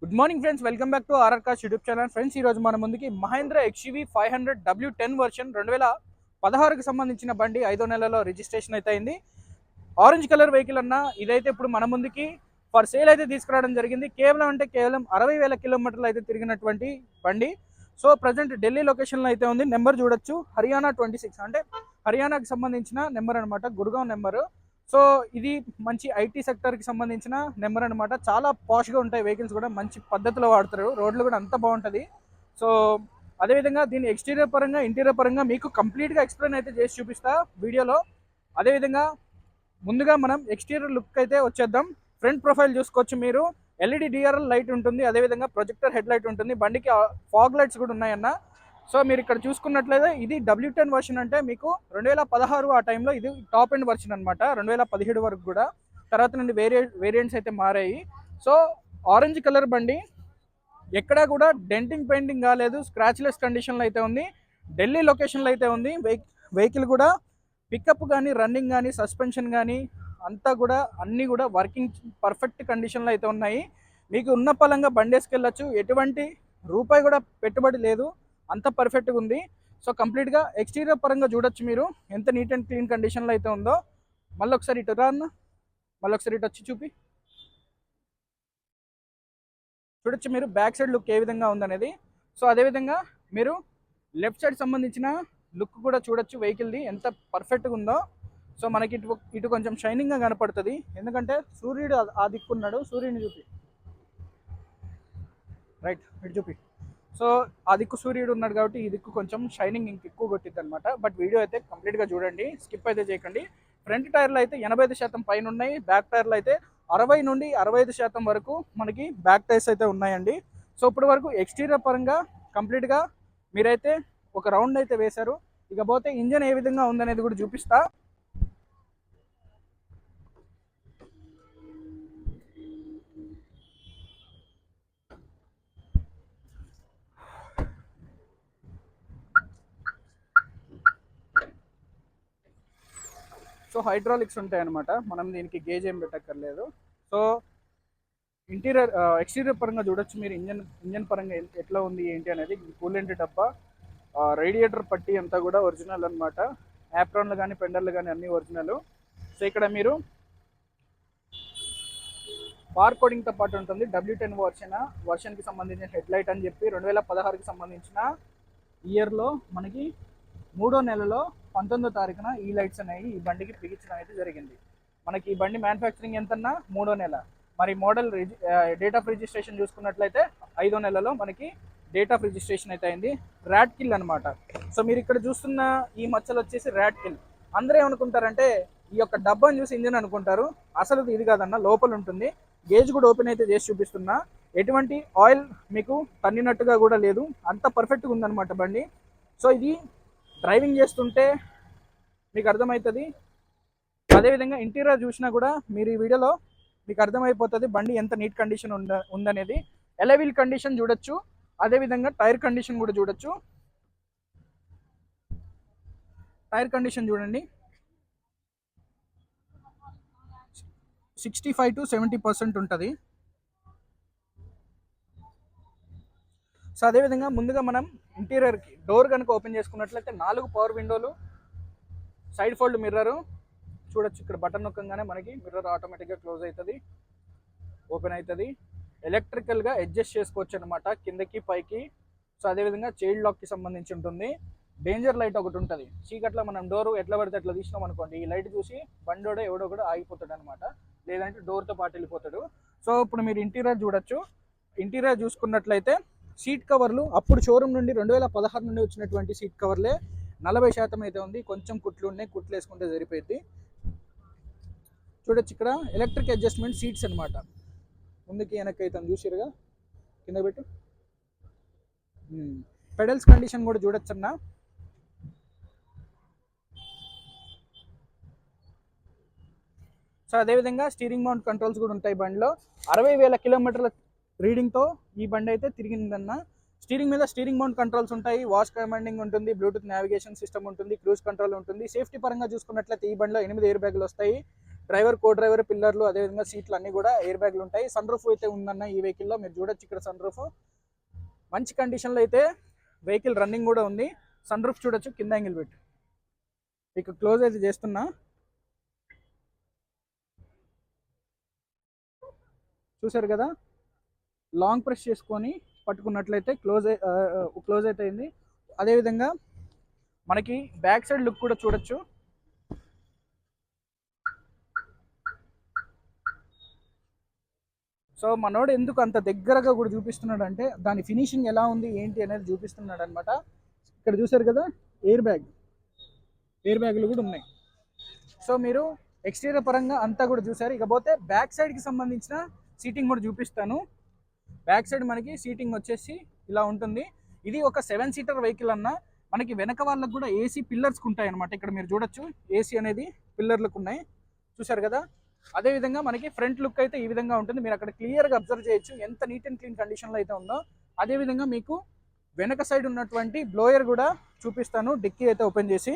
Good morning friends, welcome back to RR cars YouTube channel. Friends, ఈ రోజు మన ముందుకి మహేంద్ర ఎక్స్యూవీ 500 W10 వర్షన్ 2016కి సంబంధించిన బండి 5వ నెలలో రిజిస్ట్రేషన్ అయితే అయింది. ఆరెంజ్ కలర్ వెహికల్ అన్న ఇదైతే ఇప్పుడు మన ముందుకి ఫర్ సేల్ అయితే తీసుకురావడం జరిగింది. కేవలం 60,000 కిలోమీటర్లు అయితే తిరిగినటువంటి బండి. సో ప్రజెంట్ ఢిల్లీ లొకేషన్లో అయితే ఉంది. నెంబర్ చూడొచ్చు, హర్యానా 26 అంటే హర్యానాకి సంబంధించిన నెంబర్ అనమాట, గుర్గావ్ నెంబరు. సో ఇది మంచి ఐటీ సెక్టర్కి సంబంధించిన నెంబర్ అనమాట. చాలా పాష్గా ఉంటాయి వెహికల్స్ కూడా, మంచి పద్ధతిలో వాడతారు, రోడ్లు కూడా అంత బాగుంటుంది. సో అదేవిధంగా దీని ఎక్స్టీరియర్ పరంగా ఇంటీరియర్ పరంగా మీకు కంప్లీట్గా ఎక్స్ప్లెయిన్ అయితే చేసి చూపిస్తా వీడియోలో. అదేవిధంగా ముందుగా మనం ఎక్స్టీరియర్ లుక్ అయితే వచ్చేద్దాం. ఫ్రంట్ ప్రొఫైల్ చూసుకోవచ్చు మీరు, ఎల్ఈడి డిఆర్ఎల్ లైట్ ఉంటుంది, అదేవిధంగా ప్రొజెక్టర్ హెడ్ లైట్ ఉంటుంది, బండికి ఫాగ్ లైట్స్ కూడా ఉన్నాయన్న. సో మీరు ఇక్కడ చూసుకున్నట్లయితే ఇది W10 వర్షన్ అంటే మీకు 2016 ఆ టైంలో ఇది టాప్ ఎండ్ వర్షన్ అనమాట. 2017 వరకు కూడా తర్వాత నుండి వేరియంట్స్ అయితే మారాయి. సో ఆరెంజ్ కలర్ బండి, ఎక్కడా కూడా డెంటింగ్ పెయింటింగ్ కాలేదు, స్క్రాచ్లెస్ కండిషన్లో అయితే ఉంది. ఢిల్లీ లొకేషన్లో అయితే ఉంది. వెహికల్ కూడా పికప్ కానీ రన్నింగ్ కానీ సస్పెన్షన్ కానీ అంతా కూడా అన్నీ కూడా వర్కింగ్ పర్ఫెక్ట్ కండిషన్లో అయితే ఉన్నాయి. మీకు ఉన్న పలంగా బండి వేసుకెళ్ళచ్చు, ఎటువంటి రూపాయి కూడా పెట్టుబడి లేదు, అంత పర్ఫెక్ట్గా ఉంది. సో కంప్లీట్గా ఎక్స్టీరియర్ పరంగా చూడొచ్చు మీరు ఎంత నీట్ అండ్ క్లీన్ కండిషన్లో అయితే ఉందో. మళ్ళీ ఒకసారి ఇటు రాన్న, మళ్ళీ ఒకసారి ఇటు వచ్చి చూడొచ్చు మీరు బ్యాక్ సైడ్ లుక్ ఏ విధంగా ఉందనేది. సో అదేవిధంగా మీరు లెఫ్ట్ సైడ్ సంబంధించిన లుక్ కూడా చూడొచ్చు వెహికల్ది ఎంత పర్ఫెక్ట్గా ఉందో. సో మనకి ఇటు కొంచెం షైనింగ్గా కనపడుతుంది, ఎందుకంటే సూర్యుడు ఆ దిక్కున్నాడు. సూర్యుడిని చూపి, రైట్ ఇటు చూపి. సో ఆ దిక్కు సూర్యుడు ఉన్నాడు కాబట్టి ఈ దిక్కు కొంచెం షైనింగ్ ఇంక ఎక్కువ కొట్టిద్ది అనమాట. బట్ వీడియో అయితే కంప్లీట్గా చూడండి, స్కిప్ అయితే చేయకండి. ఫ్రంట్ టైర్లు అయితే 85% పైన ఉన్నాయి, బ్యాక్ టైర్లు అయితే 60 నుండి 65% వరకు మనకి బ్యాక్ టైర్స్ అయితే ఉన్నాయండి. సో ఇప్పటి వరకు ఎక్స్టీరియర్ పరంగా కంప్లీట్గా మీరైతే ఒక రౌండ్ అయితే వేశారు. ఇకపోతే ఇంజన్ ఏ విధంగా ఉందనేది కూడా చూపిస్తా. సో హైడ్రాలిక్స్ ఉంటాయి అనమాట, మనం దీనికి గేజ్ ఏం పెట్టక్కర్లేదు. సో ఎక్స్టీరియర్ పరంగా చూడొచ్చు మీరు, ఇంజన్ పరంగా ఎట్లా ఉంది ఏంటి అనేది. కూలెంట్ డబ్బా, రేడియేటర్ పట్టి అంతా కూడా ఒరిజినల్ అనమాట. యాప్రాన్లు కానీ పెండర్లు కానీ అన్నీ ఒరిజినల్. సో ఇక్కడ మీరు బార్ కోడింగ్తో పాటు ఉంటుంది. W10 వర్షన్కి సంబంధించిన హెడ్ లైట్ అని చెప్పి 2016కి సంబంధించిన ఇయర్లో మనకి 3వ నెలలో 19వ తారీఖున ఈ లైట్స్ అనేవి ఈ బండికి బిగించడం అయితే జరిగింది. మనకి ఈ బండి మ్యానుఫ్యాక్చరింగ్ ఎంతన్నా 3వ నెల. మరి మోడల్ డేట్ ఆఫ్ రిజిస్ట్రేషన్ చూసుకున్నట్లయితే 5వ నెలలో మనకి డేట్ ఆఫ్ రిజిస్ట్రేషన్ అయితే అయింది. ర్యాట్ కిల్ అనమాట. సో మీరు ఇక్కడ చూస్తున్న ఈ మచ్చలు వచ్చేసి ర్యాట్ కిల్. అందరూ ఏమనుకుంటారంటే ఈ యొక్క డబ్బాని చూసి ఇంజిన్ అనుకుంటారు, అసలు ఇది కాదన్న, లోపల ఉంటుంది. గేజ్ కూడా ఓపెన్ అయితే చేసి చూపిస్తున్నా, ఎటువంటి ఆయిల్ మీకు తన్నినట్టుగా కూడా లేదు, అంత పర్ఫెక్ట్గా ఉందన్నమాట బండి. సో ఇది డ్రైవింగ్ చేస్తుంటే మీకు అర్థమవుతుంది. అదేవిధంగా ఇంటీరియర్ చూసినా కూడా మీరు ఈ వీడియోలో మీకు అర్థమైపోతుంది బండి ఎంత నీట్ కండిషన్ ఉందనేది. ఎలవీల్ కండిషన్ చూడొచ్చు, అదేవిధంగా టైర్ కండిషన్ కూడా చూడొచ్చు. టైర్ కండిషన్ చూడండి, 65 to 70% ఉంటుంది. సో అదేవిధంగా ముందుగా మనం ఇంటీరియర్కి డోర్ కనుక ఓపెన్ చేసుకున్నట్లయితే 4 పవర్ విండోలు, సైడ్ ఫోల్డ్ మిర్రరు చూడొచ్చు. ఇక్కడ బటన్ నొక్కగానే మనకి మిర్రర్ ఆటోమేటిక్గా క్లోజ్ అవుతుంది, ఓపెన్ అవుతుంది. ఎలక్ట్రికల్గా అడ్జస్ట్ చేసుకోవచ్చు అనమాట కిందకి పైకి. సో అదేవిధంగా చైల్డ్ లాక్కి సంబంధించి ఉంటుంది. డేంజర్ లైట్ ఒకటి ఉంటుంది, చీకట్లో మనం డోర్ ఎట్లా పడితే అట్లా తీసినాం అనుకోండి, ఈ లైట్ చూసి బండోడే ఎవడో కూడా ఆగిపోతాడు అనమాట, లేదంటే డోర్తో పాటు వెళ్ళిపోతాడు. సో ఇప్పుడు మీరు ఇంటీరియర్ చూడొచ్చు. ఇంటీరియర్ చూసుకున్నట్లయితే సీట్ కవర్లు అప్పుడు షోరూమ్ నుండి 2016 నుండి వచ్చినటువంటి సీట్ కవర్లే 40% అయితే ఉంది. కొంచెం కుట్లు ఉన్నాయి, కుట్లు వేసుకుంటే సరిపోయింది. చూడొచ్చు ఇక్కడ ఎలక్ట్రిక్ అడ్జస్ట్మెంట్ సీట్స్ అనమాట, ముందుకి వెనక్కి అయితే చూసిరుగా, కింద పెట్టు. పెడల్స్ కండిషన్ కూడా చూడొచ్చు అన్న. సో అదేవిధంగా స్టీరింగ్ మౌంట్ కంట్రోల్స్ కూడా ఉంటాయి బండిలో. 60,000 కిలోమీటర్ల రీడింగ్తో ఈ బండి అయితే తిరిగిందన్న. స్టీరింగ్ మీద స్టీరింగ్ మౌంట్ కంట్రోల్స్ ఉంటాయి, వాష్ కమాండింగ్ ఉంటుంది, బ్లూటూత్ నావిగేషన్ సిస్టమ్ ఉంటుంది, క్రూజ్ కంట్రోల్ ఉంటుంది. సేఫ్టీ పరంగా చూసుకున్నట్లయితే ఈ బండిలో 8 ఎయిర్ బ్యాగులు వస్తాయి. డ్రైవర్, కో డ్రైవర్, పిల్లర్లు, అదేవిధంగా సీట్లు అన్నీ కూడా ఎయిర్ బ్యాగ్లు ఉంటాయి. సన్ రూఫ్ అయితే ఉందన్న ఈ వెహికల్లో, మీరు చూడొచ్చు ఇక్కడ సన్ రూఫ్ మంచి కండిషన్లో అయితే వెహికల్ రన్నింగ్ కూడా ఉంది. సన్ రూఫ్ చూడొచ్చు, కింద యాంగిల్ పెట్టి ఇక క్లోజ్ అయితే చేస్తున్నా. చూసారు కదా, లాంగ్ ప్రెస్ చేసుకొని పట్టుకున్నట్లయితే క్లోజ్ అయితే అయింది. అదేవిధంగా మనకి బ్యాక్ సైడ్ లుక్ కూడా చూడొచ్చు. సో మనోడు ఎందుకు అంత దగ్గరగా కూడా చూపిస్తున్నాడు అంటే దాని ఫినిషింగ్ ఎలా ఉంది ఏంటి అనేది చూపిస్తున్నాడు అనమాట. ఇక్కడ చూసారు కదా, ఎయిర్ బ్యాగులు కూడా ఉన్నాయి. సో మీరు ఎక్స్టీరియర్ పరంగా అంతా కూడా చూసారు. ఇకపోతే బ్యాక్ సైడ్కి సంబంధించిన సీటింగ్ కూడా చూపిస్తాను. బ్యాక్ సైడ్ మనకి సీటింగ్ వచ్చేసి ఇలా ఉంటుంది. ఇది ఒక 7 సీటర్ వెహికల్ అన్న మనకి వెనక వాళ్ళకు కూడా ఏసీ పిల్లర్స్కి ఉంటాయి అనమాట. ఇక్కడ మీరు చూడొచ్చు, ఏసీ అనేది పిల్లర్లకు ఉన్నాయి, చూసారు కదా. అదేవిధంగా మనకి ఫ్రంట్ లుక్ అయితే ఈ విధంగా ఉంటుంది. మీరు అక్కడ క్లియర్గా అబ్జర్వ్ చేయొచ్చు ఎంత నీట్ అండ్ క్లీన్ కండిషన్లో అయితే ఉందో. అదేవిధంగా మీకు వెనక సైడ్ ఉన్నటువంటి బ్లోయర్ కూడా చూపిస్తాను. డిక్కీ అయితే ఓపెన్ చేసి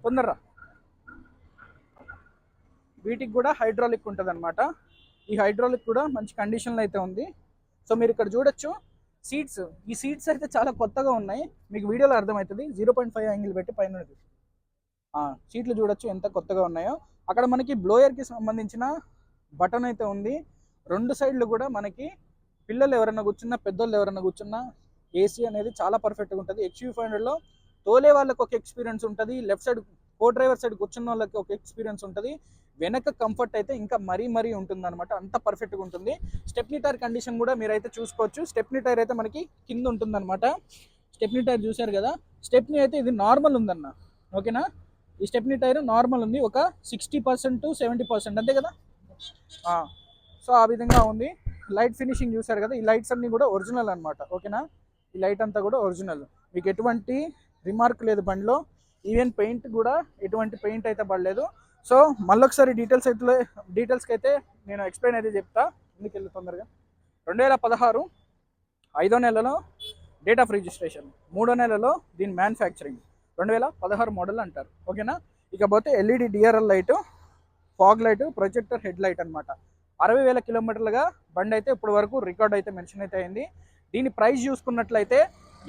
తొందరగా, వీటికి కూడా హైడ్రాలిక్ ఉంటుంది అనమాట. ఈ హైడ్రాలిక్ కూడా మంచి కండిషన్లో అయితే ఉంది. సో మీరు ఇక్కడ చూడొచ్చు ఈ సీట్స్ అయితే చాలా కొత్తగా ఉన్నాయి, మీకు వీడియోలో అర్థమవుతుంది. 0.5 యాంగిల్ పెట్టి పైన సీట్లు చూడొచ్చు ఎంత కొత్తగా ఉన్నాయో. అక్కడ మనకి బ్లోయర్కి సంబంధించిన బటన్ అయితే ఉంది. 2 సైడ్లు కూడా మనకి పిల్లలు ఎవరైనా కూర్చున్నా, పెద్దోళ్ళు ఎవరైనా కూర్చున్నా ఏసీ అనేది చాలా పర్ఫెక్ట్గా ఉంటుంది. XUV500లో తోలే వాళ్ళకి ఒక ఎక్స్పీరియన్స్ ఉంటుంది, లెఫ్ట్ సైడ్ కో డ్రైవర్ సైడ్ కూర్చున్న వాళ్ళకి ఒక ఎక్స్పీరియన్స్ ఉంటుంది, వెనక కంఫర్ట్ అయితే ఇంకా మరీ ఉంటుంది అనమాట. అంత పర్ఫెక్ట్గా ఉంటుంది. స్టెప్నీ టైర్ కండిషన్ కూడా మీరైతే చూసుకోవచ్చు. స్టెప్నీ టైర్ అయితే మనకి కింద ఉంటుంది అనమాట. స్టెప్నీ టైర్ చూసారు కదా, స్టెప్నీ అయితే ఇది నార్మల్ ఉందన్న, ఓకేనా. ఈ స్టెప్నీ టైర్ నార్మల్ ఉంది, ఒక 60% to 70% అంతే కదా. సో ఆ విధంగా ఉంది. లైట్ ఫినిషింగ్ చూసారు కదా, ఈ లైట్స్ అన్నీ కూడా ఒరిజినల్ అనమాట, ఓకేనా. ఈ లైట్ అంతా కూడా ఒరిజినల్, మీకు ఎటువంటి రిమార్క్ లేదు బండిలో. ఈవెన్ పెయింట్ కూడా ఎటువంటి పెయింట్ అయితే పడలేదు. సో మళ్ళొకసారి డీటెయిల్స్కి అయితే నేను ఎక్స్ప్లెయిన్ అయితే చెప్తా. ఎందుకు వెళ్ళి తొందరగా 2016 5వ నెలలో డేట్ ఆఫ్ రిజిస్ట్రేషన్, 3వ నెలలో దీని మ్యానుఫ్యాక్చరింగ్, 2016 మోడల్ అంటారు, ఓకేనా. ఇకపోతే LED DRL light, fog light, projector head light అనమాట. 60,000 కిలోమీటర్లుగా బండి అయితే ఇప్పటి వరకు రికార్డ్ అయితే మెన్షన్ అయితే అయింది. దీని ప్రైస్ చూసుకున్నట్లయితే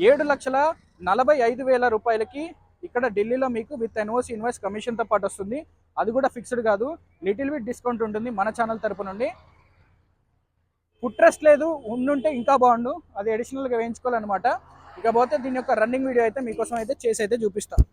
7,45,000 రూపాయలకి ఇక్కడ ఢిల్లీలో మీకు విత్ ఎన్ఓసి ఇన్వాయిస్ కమిషన్తో పాటు వస్తుంది. అది కూడా ఫిక్స్డ్ కాదు, లిటిల్ బిట్ డిస్కౌంట్ ఉంటుంది మన ఛానల్ తరపు నుండి. ఫుడ్ ట్రస్ట్ లేదు, ఉండుంటే ఇంకా బాగుండు, అది అడిషనల్గా వేయించుకోవాలన్నమాట. ఇకపోతే దీని యొక్క రన్నింగ్ వీడియో అయితే మీకోసం అయితే చేసి అయితే చూపిస్తాను.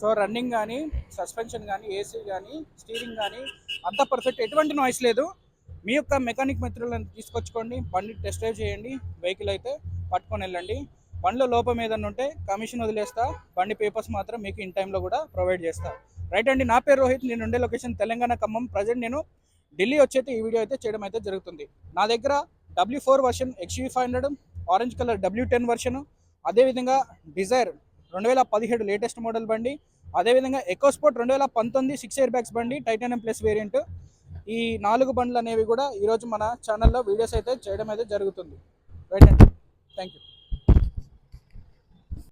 సో రన్నింగ్ కానీ, సస్పెన్షన్ కానీ, ఏసీ కానీ, స్టీరింగ్ కానీ అంతా పర్ఫెక్ట్, ఎటువంటి నాయిస్ లేదు. మీ యొక్క మెకానిక్ మిత్రులను తీసుకొచ్చుకోండి, బండి టెస్ట్ డ్రైవ్ చేయండి, వెహికల్ అయితే పట్టుకొని వెళ్ళండి. బండిలో లోపం ఏదన్నా ఉంటే కమిషన్ వదిలేస్తా, బండి పేపర్స్ మాత్రం మీకు ఇన్ టైంలో కూడా ప్రొవైడ్ చేస్తా. రైట్ అండి, నా పేరు రోహిత్, నేను ఉండే లొకేషన్ తెలంగాణ ఖమ్మం. ప్రజెంట్ నేను ఢిల్లీ వచ్చి ఈ వీడియో అయితే చేయడం అయితే జరుగుతుంది. నా దగ్గర W4 version XUV 500, orange colour W10 version, అదేవిధంగా డిజైర్ 2017 లేటెస్ట్ మోడల్ బండి, అదేవిధంగా ఎకోస్పోర్ట్ 2019 6 ఎయిర్ బ్యాగ్స్ బండి టైటానియం ప్లస్ వేరియంట్. ఈ 4 బండ్లు అనేవి కూడా ఈరోజు మన ఛానల్లో వీడియోస్ అయితే చేయడం అయితే జరుగుతుంది. రైట్ అండి, థ్యాంక్ యూ.